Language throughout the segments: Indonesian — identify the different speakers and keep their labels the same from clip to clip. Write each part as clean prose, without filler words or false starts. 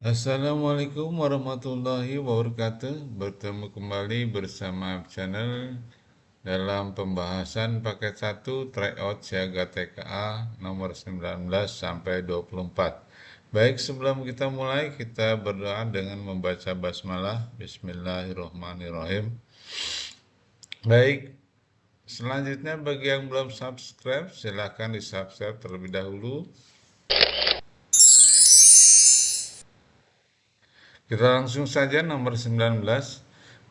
Speaker 1: Assalamualaikum warahmatullahi wabarakatuh. Bertemu kembali bersama channel dalam pembahasan paket 1 tryout siaga TKA nomor 19 sampai 24. Baik, sebelum kita mulai, kita berdoa dengan membaca basmalah. Bismillahirrahmanirrahim. Baik, selanjutnya bagi yang belum subscribe, silahkan di subscribe terlebih dahulu. Kita langsung saja nomor 19.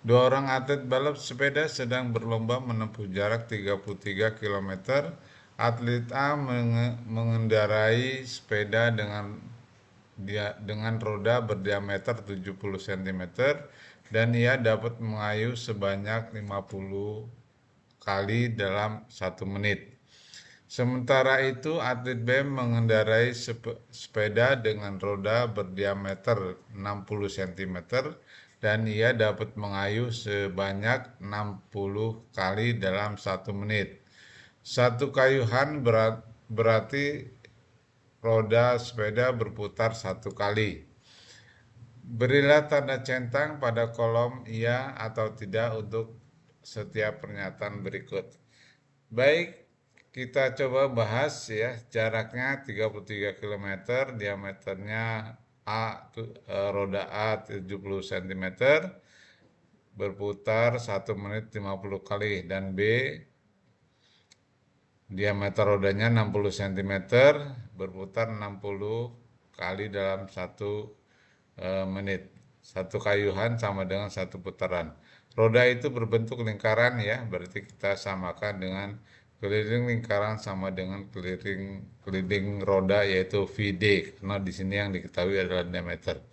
Speaker 1: Dua orang atlet balap sepeda sedang berlomba menempuh jarak 33 km. Atlet A mengendarai sepeda dengan roda berdiameter 70 cm dan ia dapat mengayuh sebanyak 50 kali dalam 1 menit. Sementara itu, atlet B mengendarai sepeda dengan roda berdiameter 60 cm dan ia dapat mengayuh sebanyak 60 kali dalam 1 menit. Satu kayuhan berarti roda sepeda berputar 1 kali. Berilah tanda centang pada kolom iya atau tidak untuk setiap pernyataan berikut. Baik, kita coba bahas ya, jaraknya 33 km, diameternya roda A 70 cm, berputar 1 menit 50 kali, dan B diameter rodanya 60 cm, berputar 60 kali dalam 1 menit. Satu kayuhan sama dengan satu putaran. Roda itu berbentuk lingkaran ya, berarti kita samakan dengan keliling lingkaran sama dengan keliling roda, yaitu VD, karena di sini yang diketahui adalah diameter.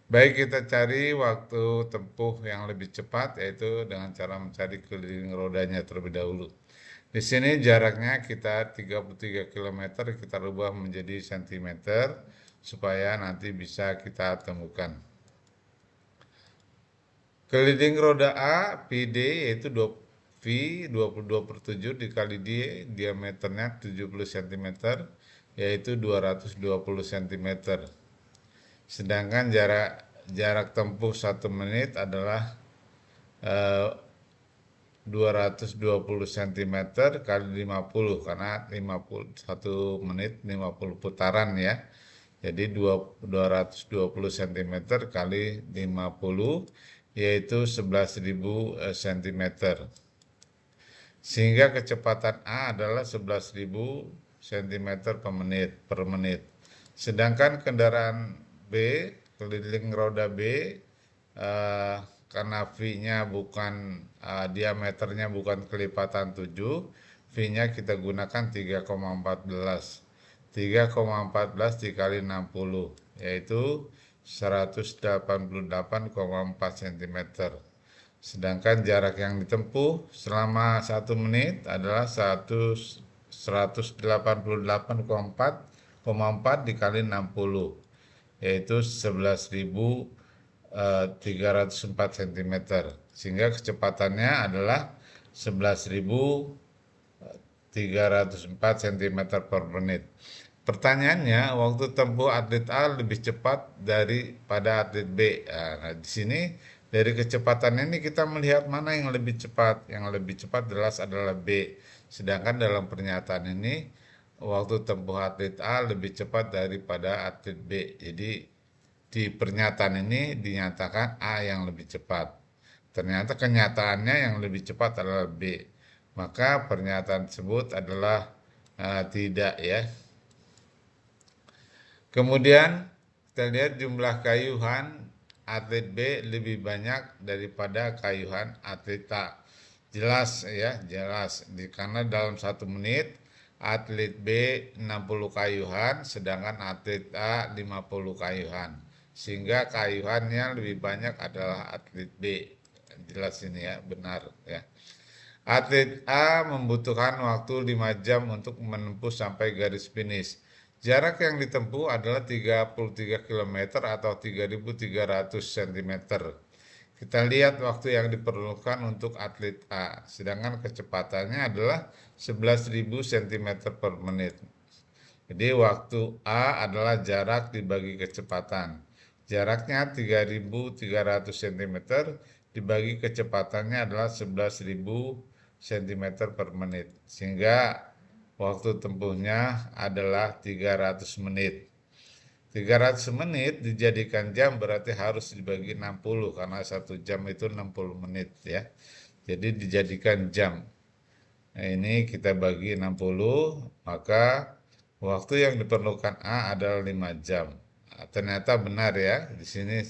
Speaker 1: Baik, kita cari waktu tempuh yang lebih cepat, yaitu dengan cara mencari keliling rodanya terlebih dahulu. Di sini jaraknya kita 33 km, kita rubah menjadi cm supaya nanti bisa kita temukan. Keliling roda A PD yaitu V 22/7 dikali D, diameternya 70 cm, yaitu 220 cm. Sedangkan jarak tempuh 1 menit adalah 220 cm kali 50, karena 1 menit 50 putaran ya. Jadi 220 cm kali 50 yaitu 11.000 cm. Sehingga kecepatan A adalah 11.000 cm per menit. Sedangkan kendaraan B, keliling roda B, karena V-nya bukan diameternya bukan kelipatan 7, V-nya kita gunakan 3,14. 3,14 dikali 60 yaitu 188,4 cm. Sedangkan jarak yang ditempuh selama 1 menit adalah 188,4 dikali 60 yaitu 11.304 cm, sehingga kecepatannya adalah 11.304 cm per menit. Pertanyaannya, waktu tempuh atlet A lebih cepat daripada atlet B. Nah, di sini dari kecepatan ini kita melihat mana yang lebih cepat. Yang lebih cepat jelas adalah B. Sedangkan dalam pernyataan ini, waktu tempuh atlet A lebih cepat daripada atlet B. Jadi di pernyataan ini dinyatakan A yang lebih cepat. Ternyata kenyataannya yang lebih cepat adalah B. Maka pernyataan tersebut adalah tidak ya. Kemudian kita lihat jumlah kayuhan atlet B lebih banyak daripada kayuhan atlet A. Jelas ya, jelas. Karena dalam 1 menit atlet B 60 kayuhan, sedangkan atlet A 50 kayuhan. Sehingga kayuhannya lebih banyak adalah atlet B. Jelas ini ya, benar ya. Atlet A membutuhkan waktu 5 jam untuk menempuh sampai garis finish. Jarak yang ditempuh adalah 33 km atau 3.300 cm. Kita lihat waktu yang diperlukan untuk atlet A, sedangkan kecepatannya adalah 11.000 cm per menit. Jadi waktu A adalah jarak dibagi kecepatan. Jaraknya 3.300 cm dibagi kecepatannya adalah 11.000 cm per menit. Sehingga waktu tempuhnya adalah 300 menit. 300 menit dijadikan jam berarti harus dibagi 60 karena 1 jam itu 60 menit ya. Jadi dijadikan jam. Nah, ini kita bagi 60, maka waktu yang diperlukan A adalah 5 jam. Nah, ternyata benar ya. Di sini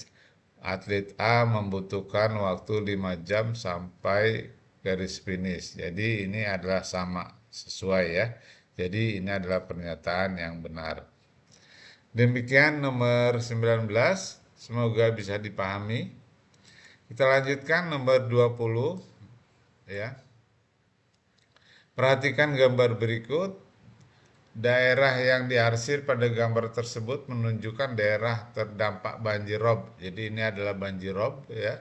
Speaker 1: atlet A membutuhkan waktu 5 jam sampai garis finish. Jadi ini adalah sama, sesuai ya. Jadi ini adalah pernyataan yang benar. Demikian nomor 19, semoga bisa dipahami. Kita lanjutkan nomor 20 ya. Perhatikan gambar berikut. Daerah yang diarsir pada gambar tersebut menunjukkan daerah terdampak banjir rob. Jadi ini adalah banjir rob ya.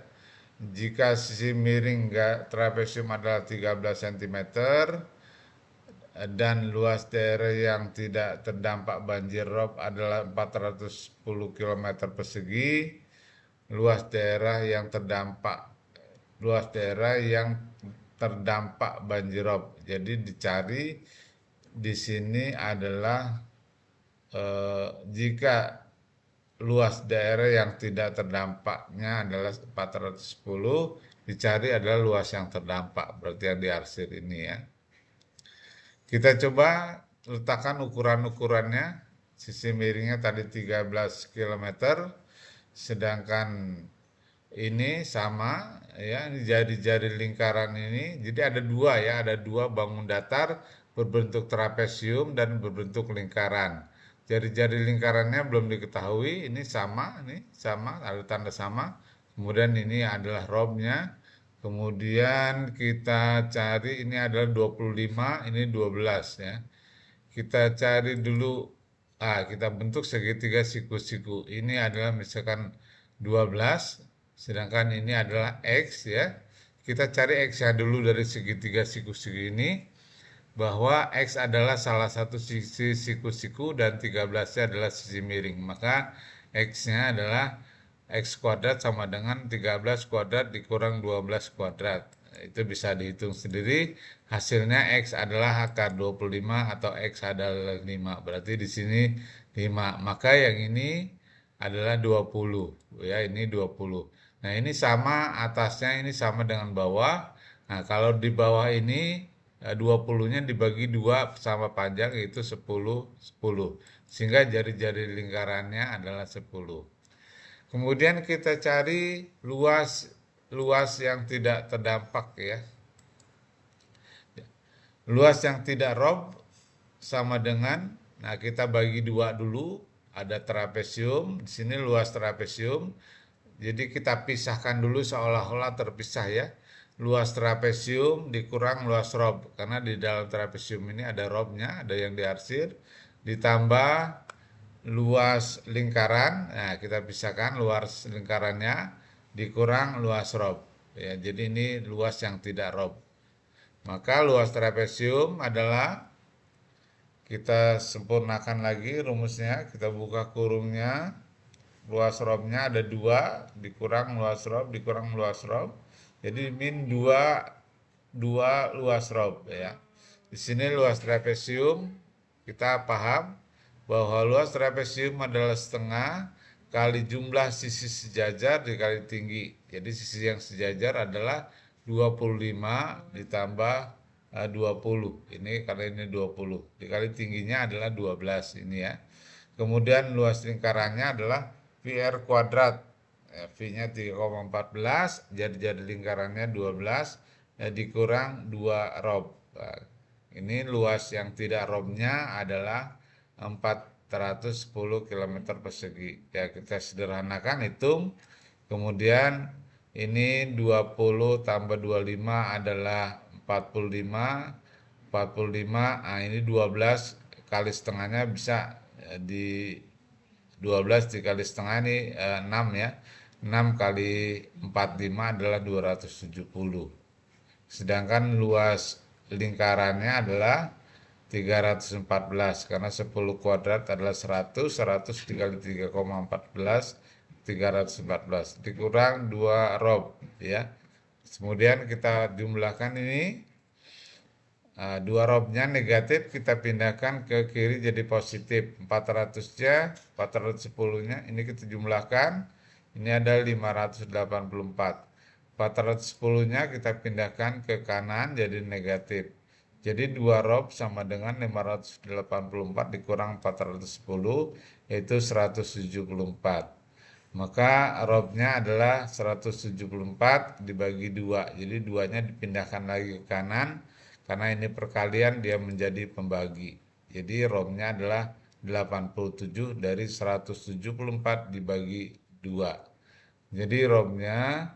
Speaker 1: Jika sisi miring trapesium adalah 13 cm dan luas daerah yang tidak terdampak banjir rob adalah 410 km persegi, luas daerah yang terdampak banjir rob. Jadi dicari di sini adalah jika luas daerah yang tidak terdampaknya adalah 410, dicari adalah luas yang terdampak, berarti yang diarsir ini ya. Kita coba letakkan ukuran-ukurannya. Sisi miringnya tadi 13 km, sedangkan ini sama ya, ini jari-jari lingkaran ini. Jadi ada dua ya, ada dua bangun datar berbentuk trapesium dan berbentuk lingkaran. Jari-jari lingkarannya belum diketahui, ini sama, ada tanda sama. Kemudian ini adalah robnya. Kemudian kita cari ini adalah 25, ini 12 ya. Kita cari dulu, kita bentuk segitiga siku-siku. Ini adalah misalkan 12, sedangkan ini adalah X ya. Kita cari X-nya dulu dari segitiga siku-siku ini, bahwa X adalah salah satu sisi siku-siku dan 13-nya adalah sisi miring. Maka X-nya adalah X kuadrat sama dengan 13 kuadrat dikurang 12 kuadrat. Itu bisa dihitung sendiri. Hasilnya X adalah akar 25 atau X adalah 5. Berarti di sini 5. Maka yang ini adalah 20. Ya, ini 20. Nah, ini sama atasnya, ini sama dengan bawah. Nah, kalau di bawah ini 20-nya dibagi 2 sama panjang, yaitu 10, 10. Sehingga jari-jari lingkarannya adalah 10. Kemudian kita cari luas yang tidak terdampak ya. Luas yang tidak rob sama dengan, nah kita bagi 2 dulu, ada trapesium, di sini luas trapesium. Jadi kita pisahkan dulu seolah-olah terpisah ya. Luas trapesium dikurang luas rob, karena di dalam trapesium ini ada robnya, ada yang diarsir, ditambah luas lingkaran. Nah, kita pisahkan luas lingkarannya dikurang luas rob ya. Jadi ini luas yang tidak rob. Maka luas trapesium adalah, kita sempurnakan lagi rumusnya, kita buka kurungnya. Luas robnya ada 2 dikurang luas rob dikurang luas rob. Jadi min 2 luas rob ya. Di sini luas trapesium, kita paham bahwa luas trapesium adalah setengah kali jumlah sisi sejajar dikali tinggi. Jadi sisi yang sejajar adalah 25 ditambah 20. Ini karena ini 20. Dikali tingginya adalah 12 ini ya. Kemudian luas lingkarannya adalah VR kuadrat. V-nya 3,14, jari-jari lingkarannya 12, dikurang 2 rob. Nah, ini luas yang tidak robnya adalah 410 km persegi. Ya, kita sederhanakan hitung. Kemudian ini 20 tambah 25 adalah 45. 45, nah ini 12 kali setengahnya bisa di 12 dikali setengah ini 6 ya. 6 kali 45 adalah 270. Sedangkan luas lingkarannya adalah 314, karena 10 kuadrat adalah 100 dikali 3,14 314 dikurang 2 rob ya. Kemudian kita jumlahkan ini, 2 robnya negatif kita pindahkan ke kiri jadi positif. 400-nya, 410-nya ini kita jumlahkan, ini ada 584. 410-nya kita pindahkan ke kanan jadi negatif. Jadi 2 rob sama dengan 584 dikurang 410 yaitu 174. Maka robnya adalah 174 dibagi 2. Jadi 2-nya dipindahkan lagi ke kanan. Karena ini perkalian dia menjadi pembagi. Jadi robnya adalah 87 dari 174 dibagi 2. Jadi robnya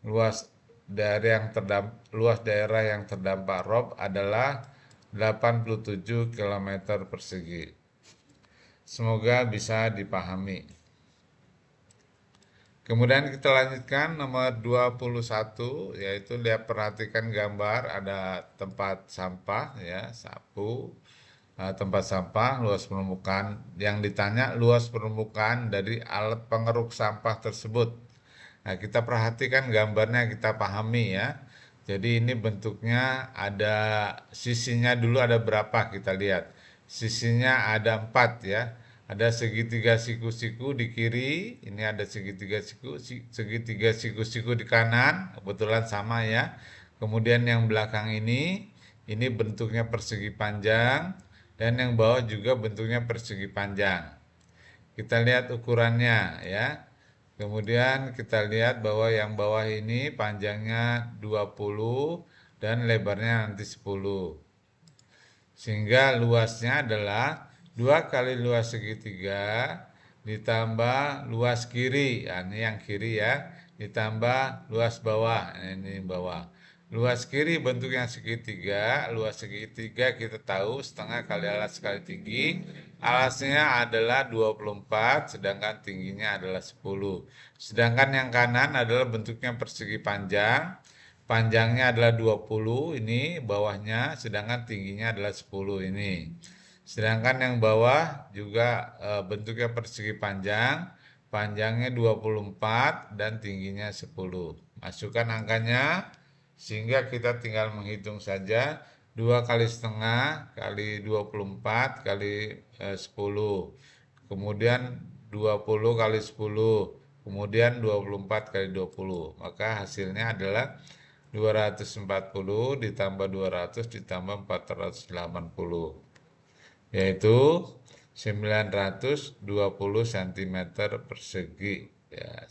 Speaker 1: luas daerah yang terdampak rob adalah 87 km persegi. Semoga bisa dipahami. Kemudian kita lanjutkan nomor 21, yaitu lihat perhatikan gambar ada tempat sampah ya, sapu, tempat sampah, luas permukaan. Yang ditanya luas permukaan dari alat pengeruk sampah tersebut. Nah, kita perhatikan gambarnya, kita pahami ya. Jadi ini bentuknya ada sisinya dulu ada berapa kita lihat. Sisinya ada 4 ya. Ada segitiga siku-siku di kiri, ini ada segitiga siku-siku di kanan, kebetulan sama ya. Kemudian yang belakang ini bentuknya persegi panjang, dan yang bawah juga bentuknya persegi panjang. Kita lihat ukurannya ya. Kemudian kita lihat bahwa yang bawah ini panjangnya 20 dan lebarnya nanti 10. Sehingga luasnya adalah 2 kali luas segitiga ditambah luas kiri, ini yang kiri ya, ditambah luas bawah, ini bawah. Luas kiri bentuknya segitiga, luas segitiga kita tahu setengah kali alas kali tinggi. Alasnya adalah 24, sedangkan tingginya adalah 10. Sedangkan yang kanan adalah bentuknya persegi panjang. Panjangnya adalah 20 ini bawahnya, sedangkan tingginya adalah 10 ini. Sedangkan yang bawah juga bentuknya persegi panjang, panjangnya 24 dan tingginya 10. Masukkan angkanya sehingga kita tinggal menghitung saja. 2 kali setengah kali 24 kali 10. Kemudian 20 kali 10. Kemudian 24 kali 20. Maka hasilnya adalah 240 ditambah 200 ditambah 480. Yaitu 920 cm persegi ya.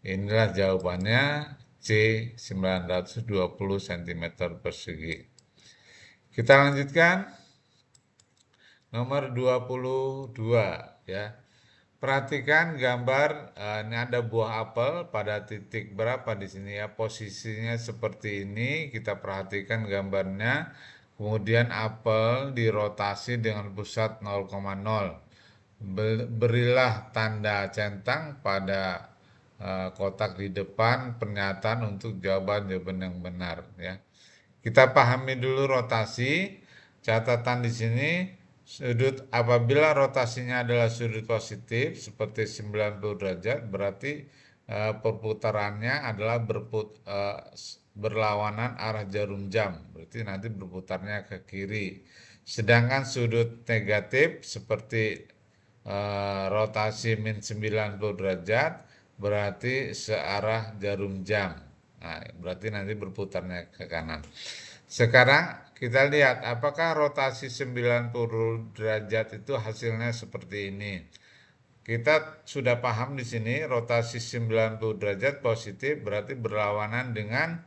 Speaker 1: Inilah jawabannya, C 920 cm persegi. Kita lanjutkan nomor 22 ya. Perhatikan gambar, ini ada buah apel pada titik berapa di sini ya, posisinya seperti ini. Kita perhatikan gambarnya. Kemudian apel dirotasi dengan pusat 0,0. Berilah tanda centang pada kotak di depan pernyataan untuk jawaban-jawaban yang benar ya. Kita pahami dulu rotasi. Catatan di sini, sudut apabila rotasinya adalah sudut positif seperti 90 derajat berarti perputarannya adalah berlawanan arah jarum jam, berarti nanti berputarnya ke kiri. Sedangkan sudut negatif seperti rotasi min 90 derajat berarti searah jarum jam. Nah, berarti nanti berputarnya ke kanan. Sekarang kita lihat apakah rotasi 90 derajat itu hasilnya seperti ini. Kita sudah paham di sini rotasi 90 derajat positif berarti berlawanan dengan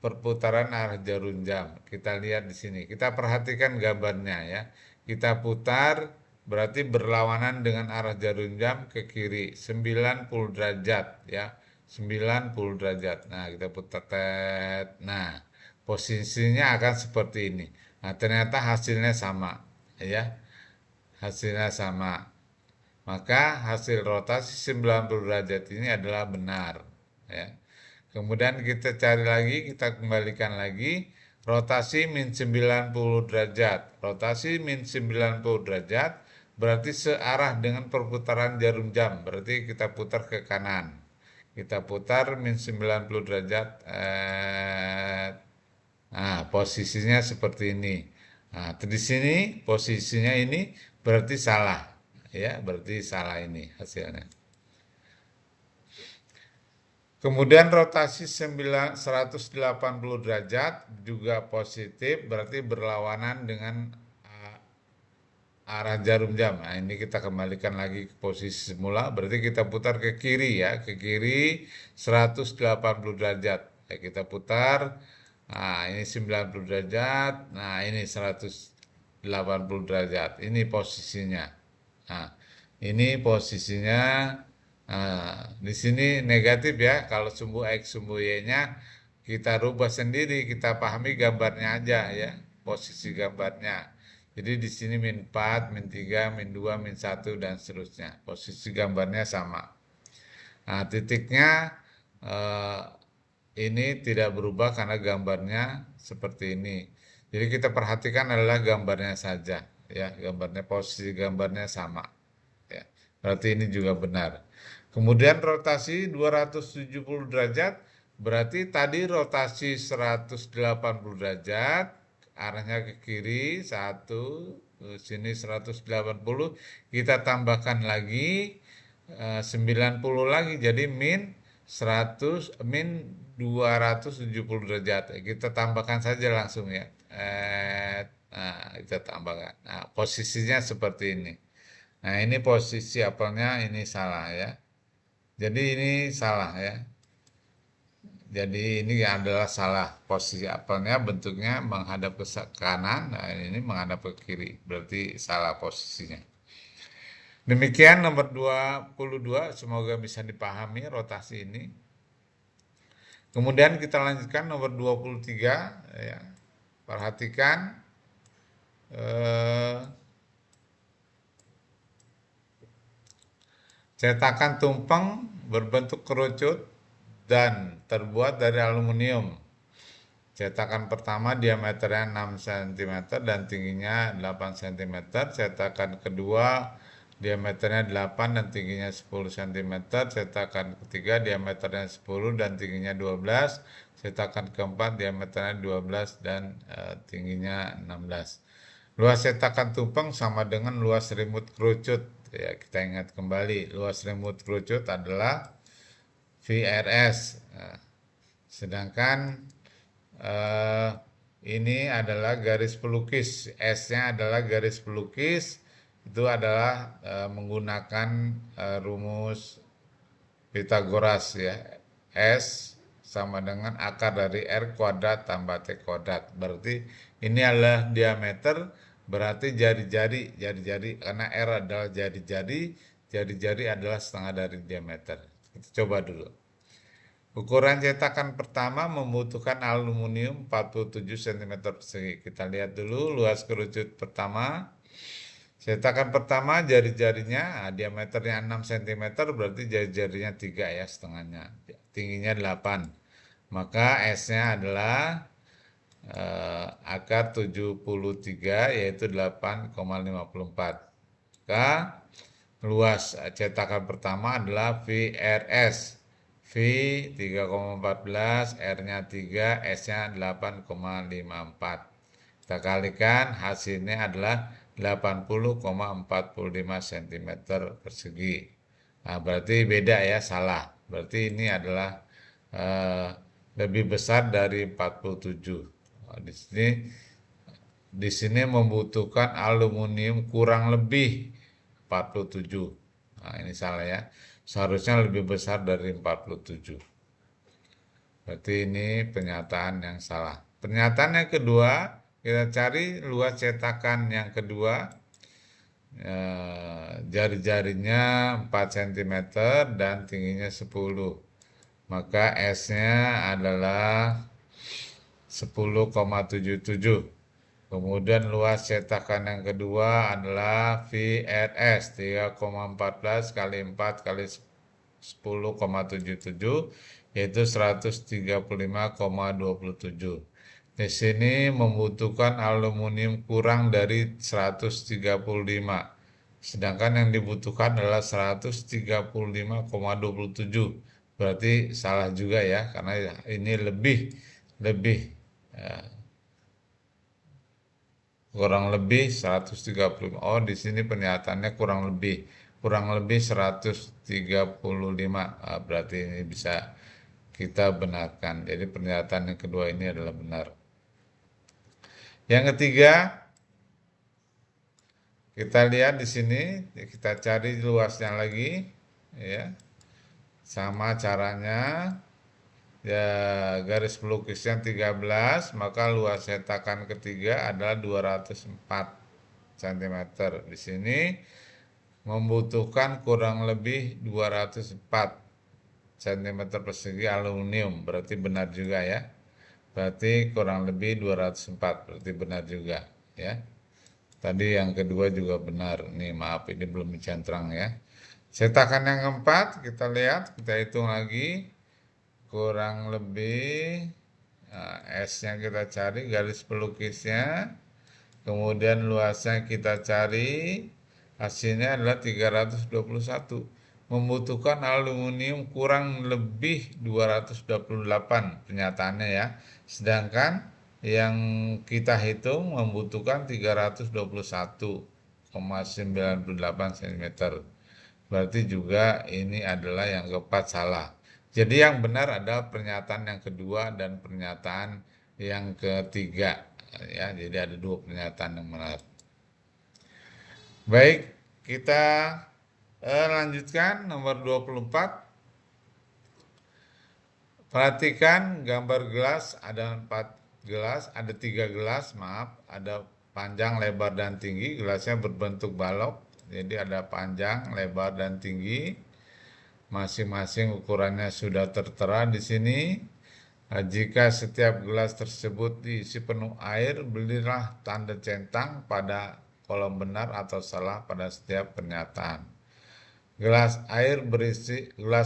Speaker 1: perputaran arah jarum jam. Kita lihat di sini. Kita perhatikan gambarnya ya. Kita putar berarti berlawanan dengan arah jarum jam ke kiri 90 derajat ya. 90 derajat. Nah, kita putar. Nah, posisinya akan seperti ini. Nah, ternyata hasilnya sama ya. Hasilnya sama. Maka hasil rotasi 90 derajat ini adalah benar ya. Kemudian kita cari lagi, kita kembalikan lagi rotasi min 90 derajat. Rotasi min 90 derajat berarti searah dengan perputaran jarum jam. Berarti kita putar ke kanan. Kita putar min 90 derajat. Nah, posisinya seperti ini. Nah, di sini posisinya ini berarti salah. Ya, berarti salah ini hasilnya. Kemudian rotasi 180 derajat juga positif, berarti berlawanan dengan arah jarum jam. Nah, ini kita kembalikan lagi ke posisi semula, berarti kita putar ke kiri ya, ke kiri 180 derajat. Ya, kita putar, nah ini 90 derajat, nah ini 180 derajat, ini posisinya. Nah, ini posisinya. Nah, di sini negatif ya, kalau sumbu X, sumbu Y-nya kita rubah sendiri, kita pahami gambarnya aja ya, posisi gambarnya. Jadi di sini min 4, min 3, min 2, min 1, dan seterusnya. Posisi gambarnya sama. Nah, titiknya ini tidak berubah karena gambarnya seperti ini. Jadi kita perhatikan adalah gambarnya saja ya, gambarnya, posisi gambarnya sama. Ya, berarti ini juga benar. Kemudian rotasi 270 derajat, berarti tadi rotasi 180 derajat, arahnya ke kiri, sini 180, kita tambahkan lagi 90 lagi, jadi min 270 derajat. Kita tambahkan saja langsung ya. Nah, kita tambahkan. Nah, posisinya seperti ini. Nah, ini posisi apelnya, ini salah ya. Jadi ini salah ya. Jadi ini adalah salah, posisi apelnya bentuknya menghadap ke kanan, nah ini menghadap ke kiri, berarti salah posisinya. Demikian nomor 22, semoga bisa dipahami rotasi ini. Kemudian kita lanjutkan nomor 23 ya. Perhatikan cetakan tumpeng berbentuk kerucut dan terbuat dari aluminium. Cetakan pertama diameternya 6 cm dan tingginya 8 cm. Cetakan kedua diameternya 8 dan tingginya 10 cm. Cetakan ketiga diameternya 10 dan tingginya 12. Cetakan keempat diameternya 12 dan tingginya 16. Luas cetakan tumpeng sama dengan luas remote kerucut. Ya, kita ingat kembali, luas remote kerucut adalah VRS. Nah, sedangkan ini adalah garis pelukis, S-nya adalah garis pelukis, itu adalah menggunakan rumus Pythagoras ya. S sama dengan akar dari R kuadrat tambah T kuadrat. Berarti ini adalah diameter, berarti jari-jari karena R adalah jari-jari adalah setengah dari diameter. Kita coba dulu. Ukuran cetakan pertama membutuhkan aluminium 47 cm persegi. Kita lihat dulu luas kerucut pertama. Cetakan pertama jari-jarinya diameternya 6 cm, berarti jari-jarinya 3 ya, setengahnya. Tingginya 8. Maka S-nya adalah akar 73 yaitu 8,54. Maka luas cetakan pertama adalah VRS. V 3,14, R-nya 3, S-nya 8,54. Kita kalikan, hasilnya adalah 80,45 cm persegi. Nah, berarti beda ya, salah. Berarti ini adalah lebih besar dari 47. Nah, di sini membutuhkan aluminium kurang lebih 47. Nah, ini salah ya. Seharusnya lebih besar dari 47. Berarti ini pernyataan yang salah. Pernyataan yang kedua, kita cari luas cetakan yang kedua. Jari-jarinya 4 cm dan tingginya 10. Maka S-nya adalah 10,77. Kemudian luas cetakan yang kedua adalah VRS 3,14 kali 4 kali 10,77 yaitu 135,27. Di sini membutuhkan aluminium kurang dari 135. Sedangkan yang dibutuhkan adalah 135,27. Berarti salah juga ya, karena ini lebih eh, kurang lebih 135. Oh, di sini pernyataannya kurang lebih 135. Berarti ini bisa kita benarkan. Jadi pernyataan yang kedua ini adalah benar. Yang ketiga, kita lihat di sini, kita cari luasnya lagi, ya. Sama caranya, ya garis pelukisnya 13, maka luas cetakan ketiga adalah 204 cm. Di sini membutuhkan kurang lebih 204 cm persegi aluminium, berarti benar juga ya. Berarti kurang lebih 204, berarti benar juga ya. Tadi yang kedua juga benar. Nih maaf ini belum dicantrang ya. Cetakan yang keempat kita lihat, kita hitung lagi. Kurang lebih S-nya kita cari, garis pelukisnya. Kemudian luasnya kita cari. Hasilnya adalah 321. Membutuhkan aluminium kurang lebih 228 pernyataannya ya. Sedangkan yang kita hitung membutuhkan 321,98 cm. Berarti juga ini adalah yang keempat salah. Jadi yang benar adalah pernyataan yang kedua dan pernyataan yang ketiga. Ya, jadi ada dua pernyataan yang benar. Baik, kita lanjutkan nomor 24. Perhatikan gambar gelas, ada 3 gelas, maaf, ada panjang, lebar, dan tinggi. Gelasnya berbentuk balok, jadi ada panjang, lebar, dan tinggi. Masing-masing ukurannya sudah tertera di sini. Jika setiap gelas tersebut diisi penuh air, berilah tanda centang pada kolom benar atau salah pada setiap pernyataan. Gelas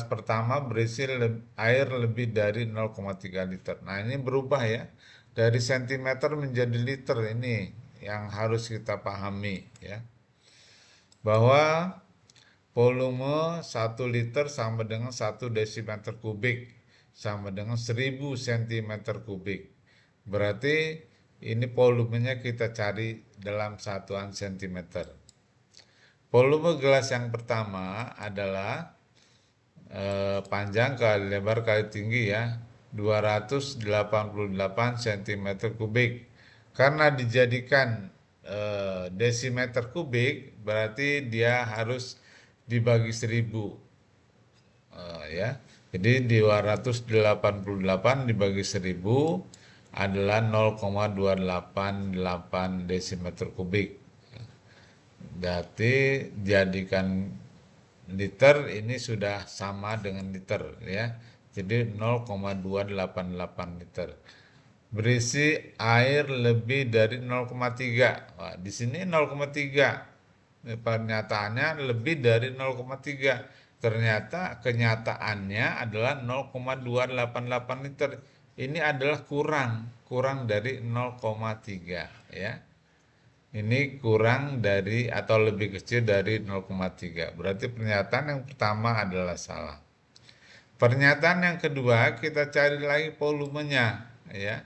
Speaker 1: pertama berisi air lebih dari 0,3 liter. Nah, ini berubah ya. Dari sentimeter menjadi liter, ini yang harus kita pahami ya. Bahwa volume 1 liter sama dengan 1 desimeter kubik sama dengan 1000 cm kubik. Berarti ini volumenya kita cari dalam satuan cm. Volume gelas yang pertama adalah panjang kali lebar kali tinggi ya, 288 cm kubik. Karena dijadikan desimeter kubik, berarti dia harus dibagi 1000 ya. Jadi 288 dibagi 1000 adalah 0,288 desimeter kubik. Berarti jadikan liter ini sudah sama dengan liter ya. Jadi 0,288 liter. Berisi air lebih dari 0,3. Wah, di sini 0,3. Pernyataannya lebih dari 0,3. Ternyata kenyataannya adalah 0,288 liter. Ini adalah kurang dari 0,3 ya. Ini kurang dari atau lebih kecil dari 0,3. Berarti pernyataan yang pertama adalah salah. Pernyataan yang kedua kita cari lagi volumenya ya.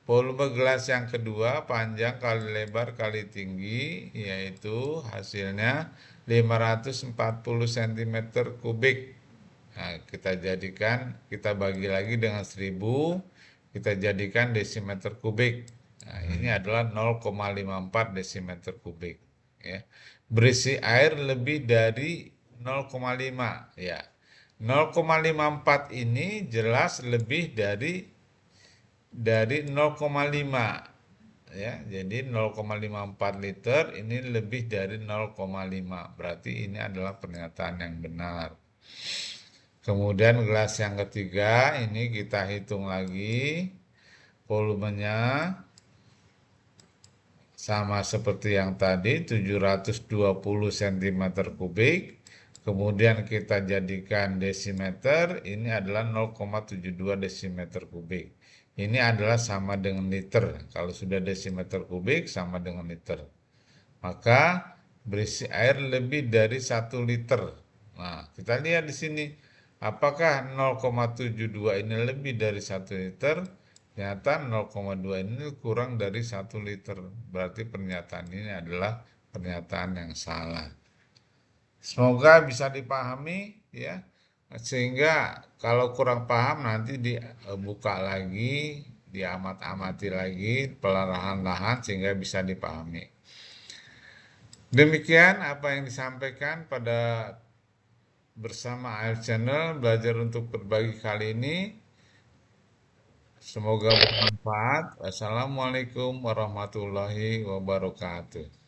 Speaker 1: Volume gelas yang kedua panjang kali lebar kali tinggi, yaitu hasilnya 540 cm kubik. Nah, kita bagi lagi dengan 1000, kita jadikan desimeter kubik. Nah, ini adalah 0,54 desimeter kubik ya. Berisi air lebih dari 0,5 ya. 0,54 ini jelas lebih dari 0,5 ya. Jadi 0,54 liter ini lebih dari 0,5. Berarti ini adalah pernyataan yang benar. Kemudian gelas yang ketiga ini kita hitung lagi volumenya. Sama seperti yang tadi 720 cm kubik. Kemudian kita jadikan desimeter, ini adalah 0,72 desimeter kubik. Ini adalah sama dengan liter. Kalau sudah desimeter kubik sama dengan liter. Maka berisi air lebih dari 1 liter. Nah, kita lihat di sini, apakah 0,72 ini lebih dari 1 liter? Ternyata 0,2 ini kurang dari 1 liter. Berarti pernyataan ini adalah pernyataan yang salah. Semoga bisa dipahami ya. Sehingga kalau kurang paham nanti dibuka lagi, diamat-amati lagi perlahan-lahan sehingga bisa dipahami. Demikian apa yang disampaikan pada bersama AF Channel belajar untuk berbagi kali ini. Semoga bermanfaat. Wassalamualaikum warahmatullahi wabarakatuh.